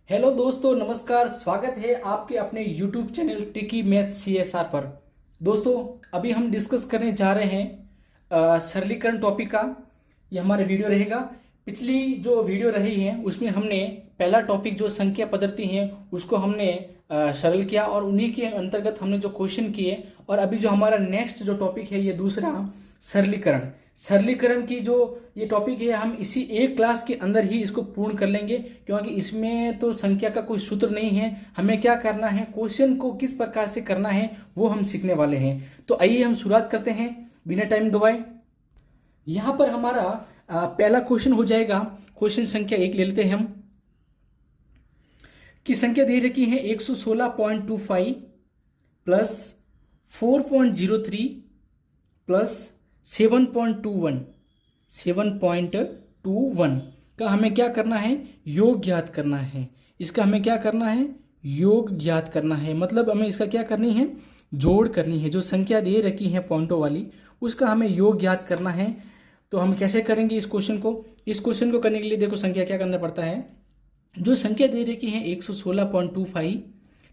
Hello दोस्तों, नमस्कार। स्वागत है आपके अपने YouTube channel tricky math CSR पर। दोस्तों, अभी हम डिस्कस करने जा रहे हैं सरलीकरण टॉपिक का। ये हमारा वीडियो रहेगा। पिछली जो वीडियो रही है उसमें हमने पहला टॉपिक जो संख्या पद्धति है उसको हमने सरल किया और उन्हीं के अंतर्गत हमने जो क्वेश्चन किए। और अभी जो हमारा नेक्स्ट जो टॉपिक है ये दूसरा सरलीकरण। सरलीकरण की जो ये टॉपिक है हम इसी एक क्लास के अंदर ही इसको पूर्ण कर लेंगे, क्योंकि इसमें तो संख्या का कोई सूत्र नहीं है। हमें क्या करना है, क्वेश्चन को किस प्रकार से करना है वो हम सीखने वाले हैं। तो आइए हम शुरुआत करते हैं बिना टाइम गवाए। यहां पर हमारा पहला क्वेश्चन हो जाएगा। क्वेश्चन संख्या 1 ले लेते हैं हम, कि संख्या दे रखी है 116.25 प्लस 4.03 प्लस 7.21 का हमें क्या करना है, योग ज्ञात करना है। इसका हमें क्या करना है, योग ज्ञात करना है। मतलब हमें इसका क्या करनी है, जोड़ करनी है। जो संख्या दे रखी है पॉइंटों वाली उसका हमें योग ज्ञात करना है। तो हम कैसे करेंगे इस क्वेश्चन को करने के लिए देखो संख्या क्या करना पड़ता है। जो संख्या दे रखी है 116.25,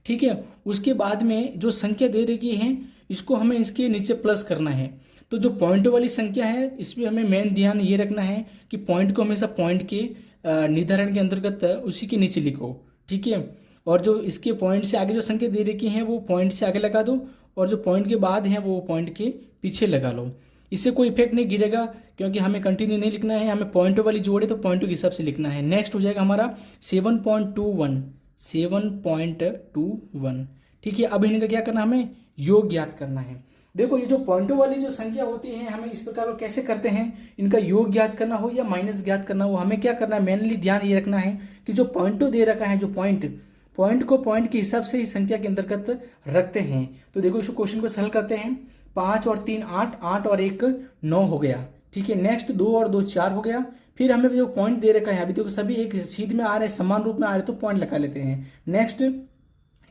ठीक है, उसके बाद में जो संख्या दे रखी है इसको हमें इसके नीचे प्लस करना है। तो जो पॉइंट वाली संख्या है इसमें हमें मेन ध्यान ये रखना है कि पॉइंट को हमेशा पॉइंट के निर्धारण के अंतर्गत उसी के नीचे लिखो, ठीक है। और जो इसके पॉइंट से आगे जो संख्या दे रखी है वो पॉइंट से आगे लगा दो, और जो पॉइंट के बाद है वो पॉइंट के पीछे लगा लो। इससे कोई इफेक्ट नहीं गिरेगा, क्योंकि हमें कंटिन्यू नहीं लिखना है, हमें पॉइंट वाली जोड़े तो पॉइंटों के हिसाब से लिखना है। नेक्स्ट हो जाएगा हमारा 7.21, ठीक है। अब इनका क्या करना, हमें योग ज्ञात करना है। देखो ये जो पॉइंटों वाली जो संख्या होती है हमें इस प्रकार को कैसे करते हैं, इनका योग ज्ञात करना हो या माइनस ज्ञात करना हो, हमें क्या करना है, मेनली ध्यान ये रखना है कि जो पॉइंटों दे रखा है, जो पॉइंट को पॉइंट के हिसाब से ही संख्या के अंतर्गत रखते हैं। तो देखो इस क्वेश्चन को सरल करते हैं। 5 और 3 8, 8 और 1 9 हो गया, ठीक है। नेक्स्ट 2 और 2 4 हो गया। फिर हमें जो पॉइंट दे रखा है अभी देखो सभी एक सीध में आ रहे हैं, समान रूप में आ रहे हैं, तो पॉइंट लगा लेते हैं। नेक्स्ट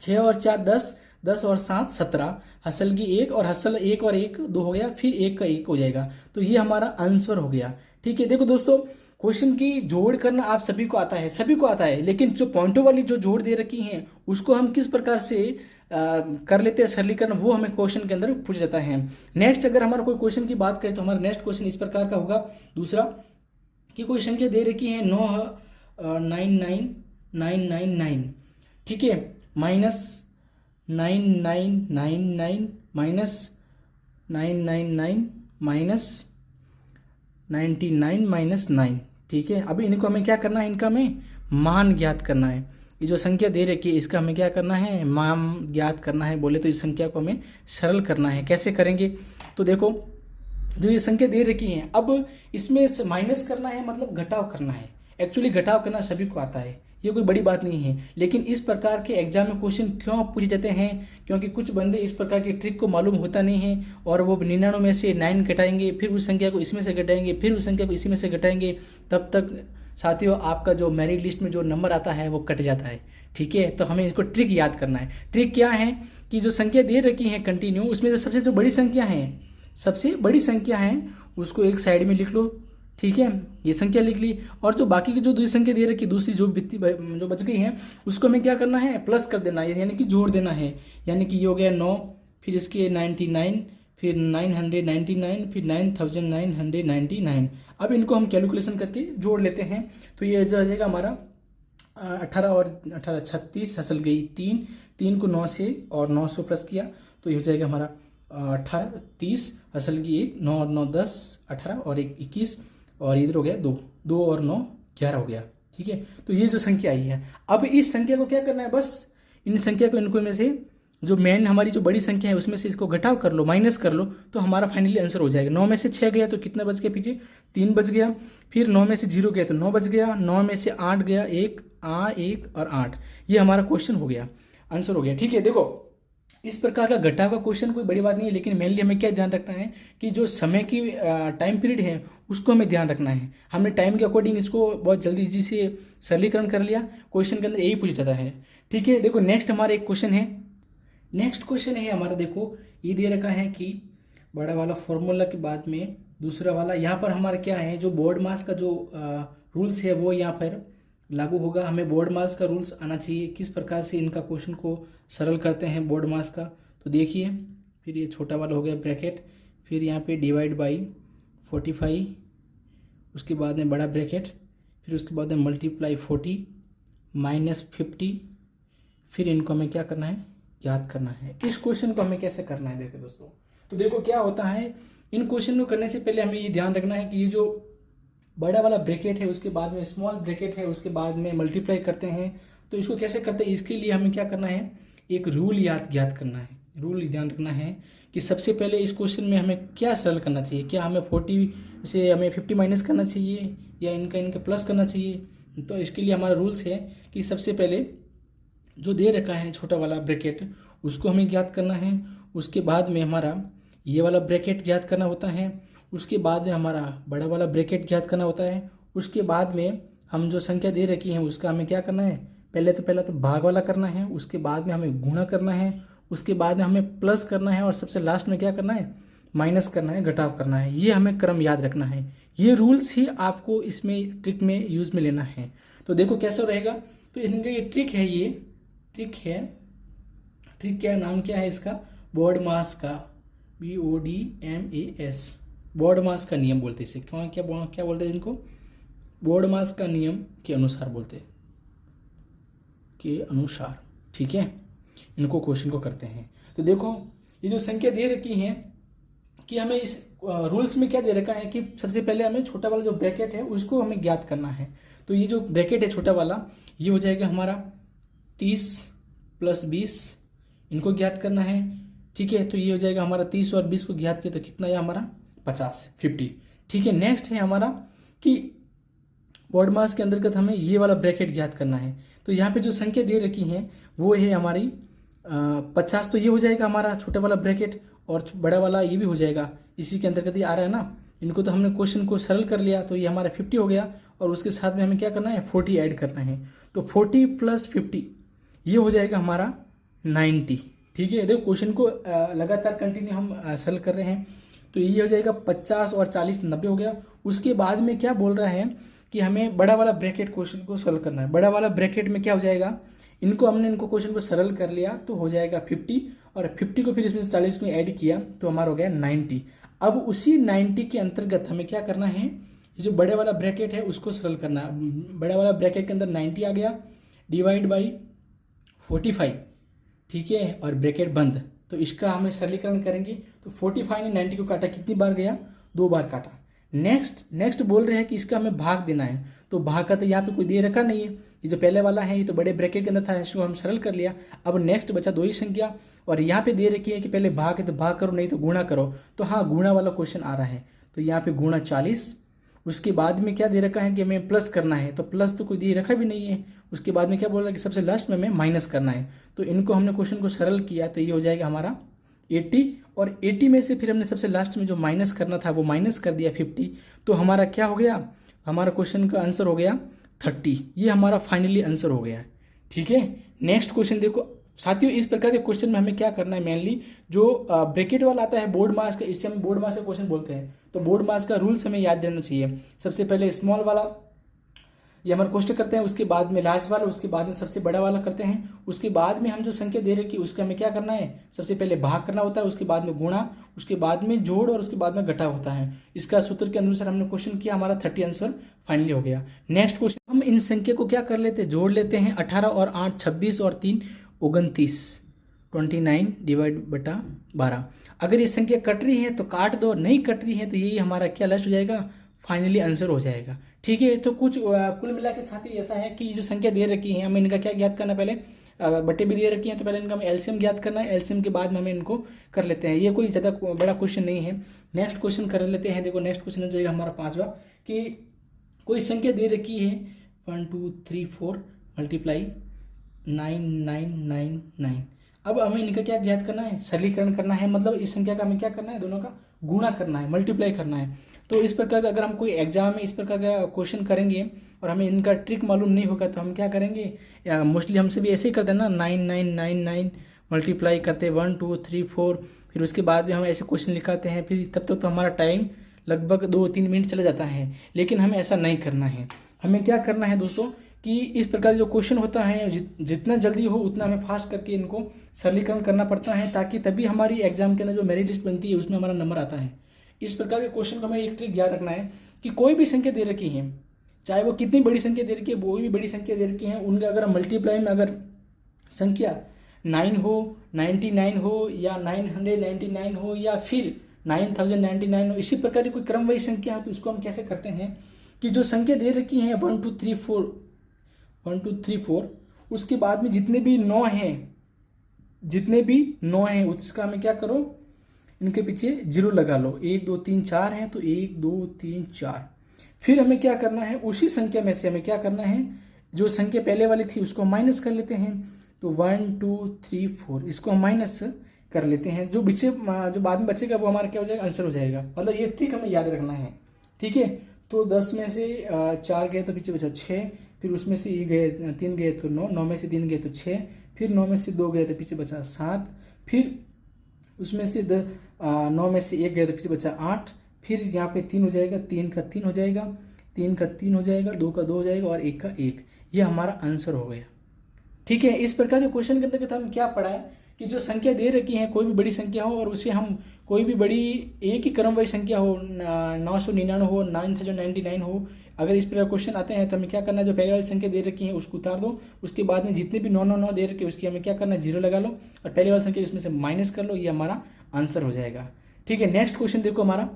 6 और 4 10, 10 और 7 17, हसल की 1 और हसल 1 और 1 2 हो गया, फिर 1 का 1 हो जाएगा। तो ये हमारा आंसर हो गया, ठीक है। देखो दोस्तों, क्वेश्चन की जोड़ करना आप सभी को आता है, लेकिन जो पॉइंटों वाली जो जोड़ दे रखी है उसको हम किस प्रकार से कर लेते हैं सरलीकरण, वो हमें क्वेश्चन के अंदर पूछ जाता है। नेक्स्ट अगर हमारा कोई क्वेश्चन की बात करें तो हमारा नेक्स्ट क्वेश्चन इस प्रकार का होगा। दूसरा कि कोई संख्या दे रखी है 99999, ठीक है, माइनस 9999 माइनस 999 माइनस 99 माइनस 9, ठीक है। अभी इनको हमें क्या करना है, इनका हमें मान ज्ञात करना है। ये जो संख्या दे रखी है इसका हमें क्या करना है, मान ज्ञात करना है। बोले तो इस संख्या को हमें सरल करना है। कैसे करेंगे, तो देखो जो ये संख्या दे रखी है अब इसमें माइनस करना है, मतलब घटाव करना है। एक्चुअली घटाव करना सभी को आता है, ये कोई बड़ी बात नहीं है। लेकिन इस प्रकार के एग्जाम में क्वेश्चन क्यों पूछे जाते हैं, क्योंकि कुछ बंदे इस प्रकार की ट्रिक को मालूम होता नहीं है और वो 99 में से 9 घटाएंगे, फिर उस संख्या को इसमें से घटाएंगे, फिर उस संख्या को इसी में से घटाएंगे। तब तक साथियों आपका जो मेरिट लिस्ट में जो नंबर आता है वो कट जाता है, ठीक है। तो हमें इसको ट्रिक याद करना है। ट्रिक क्या है कि जो संख्या दे रखी है कंटिन्यू, उसमें जो सबसे बड़ी संख्या है उसको एक साइड में लिख लो, ठीक है, ये संख्या लिख ली। और जो बाकी की जो दूसरी संख्या दे रखी, दूसरी जो जो बच गई है उसको हमें क्या करना है, प्लस कर देना है, यानी कि जोड़ देना है। यानी कि ये हो गया 9, फिर इसके 99, फिर 999, फिर 9999। अब इनको हम कैलकुलेशन करके जोड़ लेते हैं। तो ये जो जाएगा हमारा 18 और 18 36, हसल गई 3 को 9 से और 9 से प्लस किया तो ये हो जाएगा हमारा 18 30, हसल की 1, 9 और 9 10, 18 और 1 21, और इधर हो गया 2 और 9 11 हो गया, ठीक है। तो ये जो संख्या आई है, अब इस संख्या को क्या करना है, बस इन संख्या को इनको में से जो मेन हमारी जो बड़ी संख्या है उसमें से इसको घटाव कर लो, माइनस कर लो, तो हमारा फाइनली आंसर हो जाएगा। 9 में से 6 गया तो कितना बच गया, पीछे 3 बच गया। फिर 9 में से 0 गया तो 9 बच गया। 9 में से 8 गया, 1 और 8, ये हमारा क्वेश्चन हो गया, आंसर हो गया, ठीक है। देखो इस प्रकार का घटाव का क्वेश्चन कोई बड़ी बात नहीं है, लेकिन मेनली हमें क्या ध्यान रखना है कि जो समय की टाइम पीरियड है उसको हमें ध्यान रखना है। हमने टाइम के अकॉर्डिंग इसको बहुत जल्दी से सरलीकरण कर लिया, क्वेश्चन के अंदर यही पूछा जाता है, ठीक है। देखो नेक्स्ट हमारा एक क्वेश्चन है, हमारा देखो ये दे रखा है कि बड़ा वाला फॉर्मूला के बाद में दूसरा वाला, यहाँ पर हमारा क्या है, जो बोर्ड मास का जो रूल्स है वो यहाँ पर लागू होगा। हमें बोर्ड मास का रूल्स आना चाहिए, किस प्रकार से इनका क्वेश्चन को सरल करते हैं बोर्ड मास का। तो देखिए, फिर ये छोटा वाला हो गया ब्रैकेट, फिर यहाँ पे डिवाइड बाई 45, उसके बाद में बड़ा ब्रैकेट, फिर उसके बाद में मल्टीप्लाई 40 माइनस 50, फिर इनको हमें क्या करना है, याद करना है। इस क्वेश्चन को हमें कैसे करना है, देखो दोस्तों, तो देखो क्या होता है, इन क्वेश्चन को करने से पहले हमें ये ध्यान रखना है कि ये जो बड़ा वाला ब्रैकेट है, उसके बाद में स्मॉल ब्रैकेट है, उसके बाद में मल्टीप्लाई करते हैं। तो इसको कैसे करते हैं, इसके लिए हमें क्या करना है, एक रूल याद करना है। रूल ध्यान रखना है कि सबसे पहले इस क्वेश्चन में हमें क्या सरल करना चाहिए, क्या हमें 40 से हमें 50 माइनस करना चाहिए या इनका प्लस करना चाहिए। तो इसके लिए हमारा रूल्स है कि सबसे पहले जो दे रखा है छोटा वाला ब्रैकेट, उसको हमें ज्ञात करना है। उसके बाद में हमारा ये वाला ब्रैकेट ज्ञात करना होता है। उसके बाद में हमारा बड़ा वाला ब्रैकेट ज्ञात करना होता है। उसके बाद में हम जो संख्या दे रखी है उसका हमें क्या करना है, पहले तो भाग वाला करना है, उसके बाद में हमें गुणा करना है, उसके बाद में हमें प्लस करना है, और सबसे लास्ट में क्या करना है, माइनस करना है, घटाव करना है। ये हमें क्रम याद रखना है। ये रूल्स ही आपको इसमें ट्रिक में यूज में लेना है। तो देखो कैसे रहेगा, तो इनका ये ट्रिक है, ये ट्रिक है। ट्रिक क्या नाम क्या है इसका, बोर्ड मास का, BODMAS, बोर्ड मास का नियम बोलते हैं इसे। क्या बोलते हैं इनको, बोर्ड मास का नियम के अनुसार बोलते हैं, के अनुसार, ठीक है। इनको क्वेश्चन को करते हैं। तो देखो ये जो संख्या दे रखी है कि हमें इस रूल्स में क्या दे रखा है कि सबसे पहले हमें छोटा वाला जो ब्रैकेट है उसको हमें ज्ञात करना है। तो ये जो ब्रैकेट है छोटा वाला, ये हो जाएगा हमारा 30 + 20, इनको ज्ञात करना है, ठीक है। तो ये हो जाएगा हमारा 30 और 20 को ज्ञात किया तो कितना है हमारा 50, ठीक है। नेक्स्ट है हमारा कि बोर्ड मास के अंतर्गत हमें ये वाला ब्रैकेट ज्ञात करना है। तो यहाँ पे जो संख्या दे रखी है वो है हमारी 50। तो ये हो जाएगा हमारा छोटा वाला ब्रैकेट, और बड़ा वाला ये भी हो जाएगा, इसी के अंतर्गत ये आ रहा है ना। इनको तो हमने क्वेश्चन को सरल कर लिया, तो ये हमारा 50 हो गया, और उसके साथ में हमें क्या करना है, 40 ऐड करना है। तो 40 + 50 ये हो जाएगा हमारा 90, ठीक है। देखो क्वेश्चन को लगातार कंटिन्यू हम सरल कर रहे हैं। तो ये हो जाएगा 50 और 40 90 हो गया। उसके बाद में क्या बोल रहा है कि हमें बड़ा वाला ब्रैकेट क्वेश्चन को सरल करना है। बड़ा वाला ब्रैकेट में क्या हो जाएगा, इनको क्वेश्चन को सरल कर लिया तो हो जाएगा 50, और 50 को फिर इसमें 40 में ऐड किया तो हमारा हो गया 90। अब उसी 90 के अंतर्गत हमें क्या करना है, ये जो बड़े वाला ब्रैकेट है उसको सरल करना है। बड़ा वाला ब्रैकेट के अंदर 90 आ गया, डिवाइड बाई 45, ठीक है, और ब्रैकेट बंद। तो इसका हमें सरलीकरण करेंगे। तो 45 ने 90 को काटा, कितनी बार गया, 2 बार काटा। नेक्स्ट बोल रहे हैं कि इसका हमें भाग देना है। तो भाग का तो यहाँ पे कोई दे रखा नहीं है, ये जो पहले वाला है ये तो बड़े ब्रैकेट के अंदर था, इसको हम सरल कर लिया। अब नेक्स्ट बचा 2 ही संख्या, और यहाँ पे दे रखी है कि पहले भाग है तो भाग करो, नहीं तो गुणा करो। तो हाँ, गुणा वाला क्वेश्चन आ रहा है, तो यहाँ पे गुणा 40। उसके बाद में क्या दे रखा है कि हमें प्लस करना है, तो प्लस तो कोई दे रखा भी नहीं है। उसके बाद में क्या बोल रहा है कि सबसे लास्ट में हमें माइनस करना है। तो इनको हमने क्वेश्चन को सरल किया तो ये हो जाएगा हमारा 80, और 80 में से फिर हमने सबसे लास्ट में जो माइनस करना था वो माइनस कर दिया 50। तो हमारा क्या हो गया, हमारा क्वेश्चन का आंसर हो गया 30। ये हमारा फाइनली आंसर हो गया, ठीक है। नेक्स्ट क्वेश्चन देखो साथियों, इस प्रकार के क्वेश्चन में हमें क्या करना है, मेनली जो ब्रैकेट वाला आता है बोर्ड मास का, इससे हम बोर्ड मास का क्वेश्चन बोलते हैं। तो बोर्ड मास का रूल्स हमें याद रहना चाहिए। सबसे पहले स्मॉल वाला ये हमारे क्वेश्चन करते हैं, उसके बाद में लार्ज वाला, उसके बाद में सबसे बड़ा वाला करते हैं। उसके बाद में हम जो संख्या दे रखी उसका हमें क्या करना है, सबसे पहले भाग करना होता है, उसके बाद में गुणा, उसके बाद में जोड़, और उसके बाद में घटाव होता है। इसका सूत्र के अनुसार हमने क्वेश्चन किया, हमारा 30 आंसर फाइनली हो गया। नेक्स्ट क्वेश्चन, हम इन संख्या को क्या कर लेते हैं, जोड़ लेते हैं। 18 और 8 26 और 3 29, 29 डिवाइड बटा 12। अगर ये संख्या कट रही है तो काट दो, नहीं कट रही है तो यही हमारा क्या लास्ट हो जाएगा, फाइनली आंसर हो जाएगा, ठीक है। तो कुछ कुल मिला के साथ ही ऐसा है कि जो संख्या दे रखी है हमें इनका क्या ज्ञात करना है, पहले बट्टे भी दे रखी हैं तो पहले इनका हमें एलसीएम ज्ञात करना है। एलसीएम के बाद में हमें इनको कर लेते हैं, ये कोई ज़्यादा बड़ा क्वेश्चन नहीं है। नेक्स्ट क्वेश्चन कर लेते हैं। देखो नेक्स्ट क्वेश्चन हो जाएगा हमारा 5वां, कि कोई संख्या दे रखी है 1 2 3 4 मल्टीप्लाई 9999। अब हमें इनका क्या ज्ञात करना है, सरलीकरण करना है, मतलब इस संख्या का हमें क्या करना है, दोनों का गुणा करना है, मल्टीप्लाई करना है। तो इस प्रकार का अगर हम कोई एग्जाम में इस प्रकार का क्वेश्चन करेंगे और हमें इनका ट्रिक मालूम नहीं होगा तो हम क्या करेंगे, या मोस्टली हमसे भी ऐसे ही करते हैं ना, 9999 मल्टीप्लाई करते 1 2 3 4, फिर उसके बाद में हम ऐसे क्वेश्चन लिखाते हैं, फिर तब तक तो हमारा टाइम लगभग 2-3 मिनट चला जाता है। लेकिन हमें ऐसा नहीं करना है। हमें क्या करना है दोस्तों कि इस प्रकार जो क्वेश्चन होता है जितना जल्दी हो उतना हमें फास्ट करके इनको सरलीकरण करना पड़ता है, ताकि तभी हमारी एग्जाम के अंदर जो मेरिट लिस्ट बनती है उसमें हमारा नंबर आता है। इस प्रकार के क्वेश्चन को हमें एक ट्रिक याद रखना है कि कोई भी संख्या दे रखी है, चाहे वो कितनी बड़ी संख्या दे रखी है, वो भी बड़ी संख्या दे रखी है, उनका अगर मल्टीप्लाई में अगर संख्या 9 हो, 99 हो, या 999 हो, या फिर 9099 हो, इसी प्रकार की कोई क्रमवाही संख्या है, तो इसको हम कैसे करते हैं कि जो संख्या दे रखी है 1 2 3 4, उसके बाद में जितने भी 9 हैं उसका हमें क्या करो, इनके पीछे 0 लगा लो। 1 2 3 4 है तो 1 2 3 4। फिर हमें क्या करना है, उसी संख्या में से हमें क्या करना है, जो संख्या पहले वाली थी उसको माइनस कर लेते हैं। तो 1 2 3 4 इसको हम माइनस कर लेते हैं, जो बाद में बचेगा वो हमारा क्या हो जाएगा, आंसर हो जाएगा। मतलब ये ट्रिक हमें याद रखना है, ठीक है। तो 10 में से 4 गए तो पीछे बचा 6, फिर उसमें से 3 गए तो 9, 9 में से 3 गए तो 6, फिर 9 में से 2 गए तो पीछे बचा 7, फिर उसमें से 9 में से 1 गया तो पीछे बचा 8, फिर यहाँ पे 3 हो जाएगा, 3 का 3 हो जाएगा, 3 का 3 हो जाएगा, 2 का 2 हो जाएगा और 1 का 1। ये हमारा आंसर हो गया, ठीक है। इस प्रकार के क्वेश्चन के अंतर्गत हम क्या पढ़ा है कि जो संख्या दे रखी है, कोई भी बड़ी संख्या हो और उसे हम कोई भी बड़ी एक ही क्रमवाही संख्या हो, 999 हो, 9099 हो, अगर इस प्रकार क्वेश्चन आते हैं तो हमें क्या करना है, जो पहले वाली संख्या दे रखी है उसको उतार दो, उसके बाद में जितने भी 999 दे रखे उसकी हमें क्या करना है, 0 लगा लो और पहले वाली संख्या उसमें से माइनस कर लो, ये हमारा आंसर हो जाएगा, ठीक है। नेक्स्ट क्वेश्चन देखो, हमारा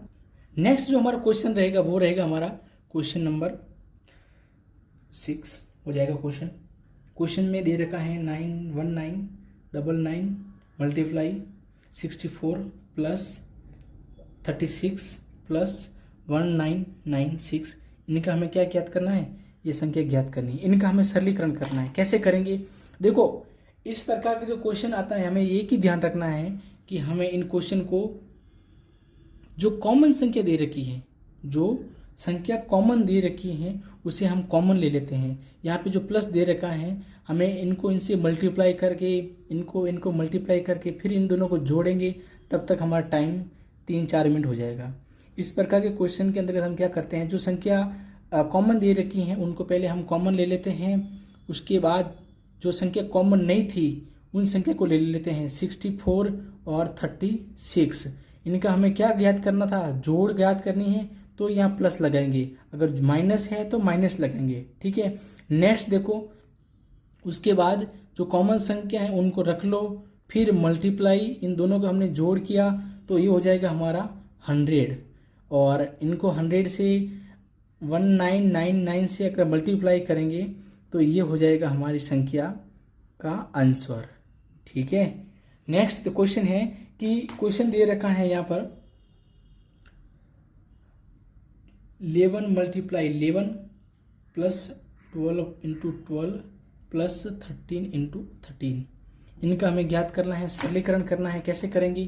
नेक्स्ट जो हमारा क्वेश्चन रहेगा वो रहेगा हमारा क्वेश्चन नंबर 6 हो जाएगा। क्वेश्चन में दे रखा है 91999 मल्टीप्लाई 64 प्लस 36 प्लस 1996। इनका हमें क्या ज्ञात करना है, ये संख्या ज्ञात करनी है, इनका हमें सरलीकरण करना है। कैसे करेंगे, देखो इस प्रकार का जो क्वेश्चन आता है हमें एक ही ध्यान रखना है कि हमें इन क्वेश्चन को जो कॉमन संख्या दे रखी है, जो संख्या कॉमन दे रखी है उसे हम कॉमन ले लेते हैं। यहाँ पे जो प्लस दे रखा है हमें इनसे मल्टीप्लाई करके इनको मल्टीप्लाई करके फिर इन दोनों को जोड़ेंगे, तब तक हमारा टाइम 3-4 मिनट हो जाएगा। इस प्रकार के क्वेश्चन के अंतर्गत हम क्या करते हैं, जो संख्या कॉमन दे रखी हैं उनको पहले हम कॉमन ले लेते हैं, उसके बाद जो संख्या कॉमन नहीं थी उन संख्या को ले लेते हैं 64 और 36। इनका हमें क्या ज्ञात करना था, जोड़ ज्ञात करनी है, तो यहाँ प्लस लगाएंगे, अगर माइनस है तो माइनस लगाएंगे, ठीक है। नेक्स्ट देखो, उसके बाद जो कॉमन संख्या है उनको रख लो, फिर मल्टीप्लाई, इन दोनों को हमने जोड़ किया तो ये हो जाएगा हमारा 100, और इनको 100 से 1999 से अगर मल्टीप्लाई करेंगे तो ये हो जाएगा हमारी संख्या का आंसर, ठीक है। नेक्स्ट क्वेश्चन है कि क्वेश्चन दे रखा है यहाँ पर 11 multiply 11 plus 12 into 12 plus 13 into 13। इनका हमें ज्ञात करना है, सरलीकरण करना है। कैसे करेंगे,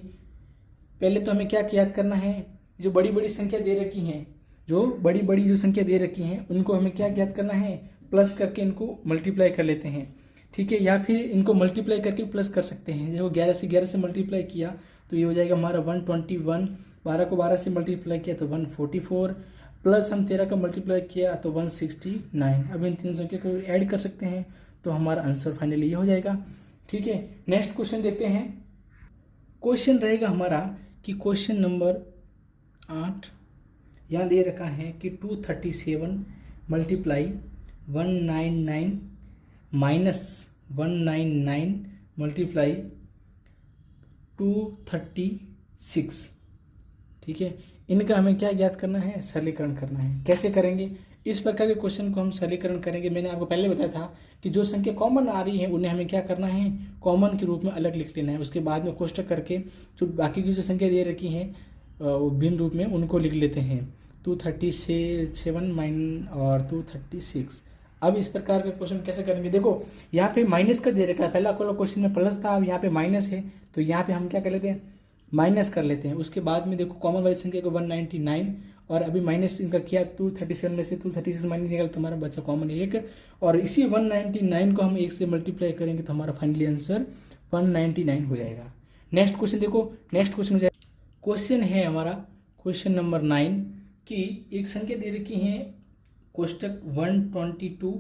पहले तो हमें क्या ज्ञात करना है, जो बड़ी बड़ी संख्या दे रखी हैं, जो बड़ी बड़ी जो संख्या दे रखी हैं उनको हमें क्या ज्ञात करना है, प्लस करके इनको मल्टीप्लाई कर लेते हैं, ठीक है। या फिर इनको मल्टीप्लाई करके प्लस कर सकते हैं। जब 11 से मल्टीप्लाई किया तो ये हो जाएगा हमारा 121, 12 को 12 से मल्टीप्लाई किया तो 144, प्लस हम 13 का मल्टीप्लाई किया तो 169। अब इन तीन संख्या को ऐड कर सकते हैं तो हमारा आंसर फाइनली ये हो जाएगा, ठीक है। नेक्स्ट क्वेश्चन देखते हैं। क्वेश्चन रहेगा हमारा कि क्वेश्चन नंबर 8, यहाँ दे रखा है कि 237 मल्टीप्लाई 199 माइनस 199 मल्टीप्लाई 236, ठीक है। इनका हमें क्या ज्ञात करना है, सरलीकरण करना है। कैसे करेंगे, इस प्रकार के क्वेश्चन को हम सरलीकरण करेंगे। मैंने आपको पहले बताया था कि जो संख्या कॉमन आ रही है उन्हें हमें क्या करना है, कॉमन के रूप में अलग लिख लेना है, उसके बाद में कोष्टक करके जो बाकी की जो संख्या दे रखी है वो भिन्न रूप में उनको लिख लेते हैं, 237 और 236। अब इस प्रकार का क्वेश्चन कैसे करेंगे, देखो यहाँ पे माइनस का दे रखा है, पहला क्वेश्चन में प्लस था, अब यहाँ पे माइनस है, तो यहाँ पे हम क्या कर लेते हैं, माइनस कर लेते हैं। उसके बाद में देखो कॉमन वाली संख्या को 199 और अभी माइनस इनका किया 237 में से 236 माइनस निकाला तो हमारा बचा कॉमन 1, और इसी 199 को हम 1 से मल्टीप्लाई करेंगे तो हमारा फाइनली आंसर 199 हो जाएगा। नेक्स्ट क्वेश्चन देखो, नेक्स्ट क्वेश्चन हो जाएगा, क्वेश्चन है हमारा क्वेश्चन नंबर 9 कि एक संख्या दे रखी है कोष्टक 122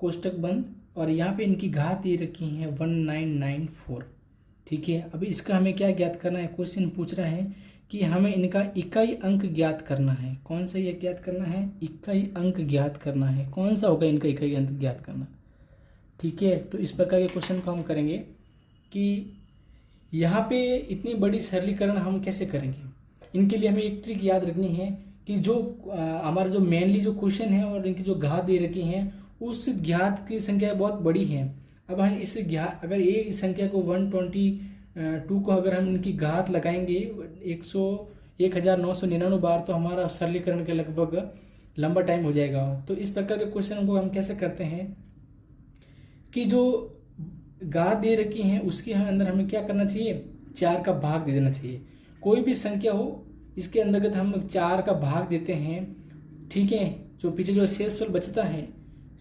कोष्टक बंद, और यहाँ पे इनकी घात ये रखी है 1994। ठीक है, अब इसका हमें क्या ज्ञात करना है, क्वेश्चन पूछ रहा है कि हमें इनका इकाई अंक ज्ञात करना है। कौन सा ये ज्ञात करना है, इकाई अंक ज्ञात करना है। कौन सा होगा इनका इकाई अंक ज्ञात करना। ठीक है, तो इस प्रकार के क्वेश्चन को हम करेंगे कि यहाँ पे इतनी बड़ी सरलीकरण हम कैसे करेंगे। इनके लिए हमें एक ट्रिक याद रखनी है कि जो हमारा जो मेनली जो क्वेश्चन है और इनकी जो घात दे रखी हैं उस ज्ञात की संख्या बहुत बड़ी है। अब हम इस ज्ञात अगर ये इस संख्या को 122 को अगर हम इनकी घात लगाएंगे 1999 बार, तो हमारा सरलीकरण के लगभग लंबा टाइम हो जाएगा। तो इस प्रकार के क्वेश्चन को हम कैसे करते हैं कि जो घात दे रखी हैं उसके अंदर हमें क्या करना चाहिए, 4 का भाग दे देना चाहिए। कोई भी संख्या हो इसके अंतर्गत हम 4 का भाग देते हैं। ठीक है, जो पीछे जो शेषफल बचता है,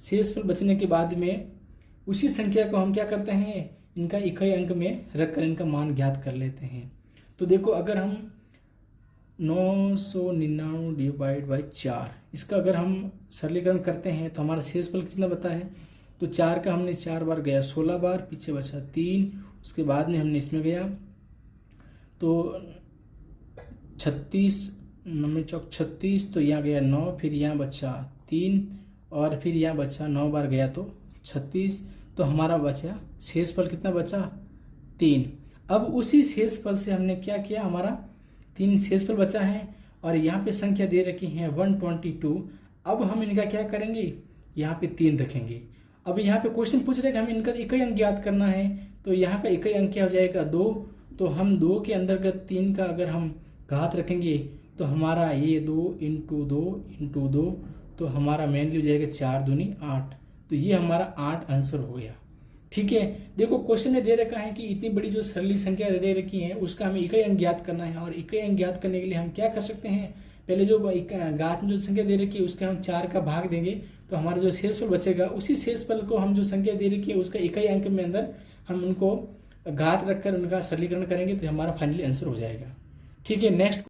शेषफल बचने के बाद में उसी संख्या को हम क्या करते हैं, इनका इकाई अंक में रखकर इनका मान ज्ञात कर लेते हैं। तो देखो, अगर हम 999 डिवाइड बाई 4, इसका अगर हम सरलीकरण करते हैं तो हमारा शेषफल कितना बता है, तो 4 का हमने 4 बार गया 16 बार, पीछे बचा 3, उसके बाद में हमने इसमें गया तो 36, 9 चौक 36, तो यहाँ गया 9, फिर यहाँ बचा 3 और फिर यहाँ बचा 9 बार गया तो 36, तो हमारा बचा शेषफल कितना बचा 3। अब उसी शेषफल से हमने क्या किया, हमारा 3 शेषफल बचा है और यहाँ पे संख्या दे रखी है 122। अब हम इनका क्या करेंगे, यहाँ पे 3 रखेंगे। अब यहाँ पे क्वेश्चन पूछ रहे हैं कि हमें इनका इकाई अंक ज्ञात करना है, तो यहाँ पे इकाई अंक क्या हो जाएगा 2। तो हम 2 के अंतर्गत 3 का अगर हम घात रखेंगे तो हमारा ये 2 इंटू 2, तो हमारा मेनली हो जाएगा 4 दूनी 8। तो ये हमारा 8 आंसर हो गया। ठीक है, देखो क्वेश्चन में दे रखा है कि इतनी बड़ी जो सरली संख्या दे रखी है उसका हमें इकाई अंक ज्ञात करना है। और इकाई अंक ज्ञात करने के लिए हम क्या कर सकते हैं, पहले जो घात में जो संख्या दे रखी है उसके हम 4 का भाग देंगे, तो हमारा जो शेषफल बचेगा उसी शेषफल को हम जो संख्या दे रखी है उसका इकाई अंक में अंदर हम उनको घात रखकर उनका सरलीकरण करेंगे, तो हमारा फाइनली आंसर हो जाएगा। ठीक है, नेक्स्ट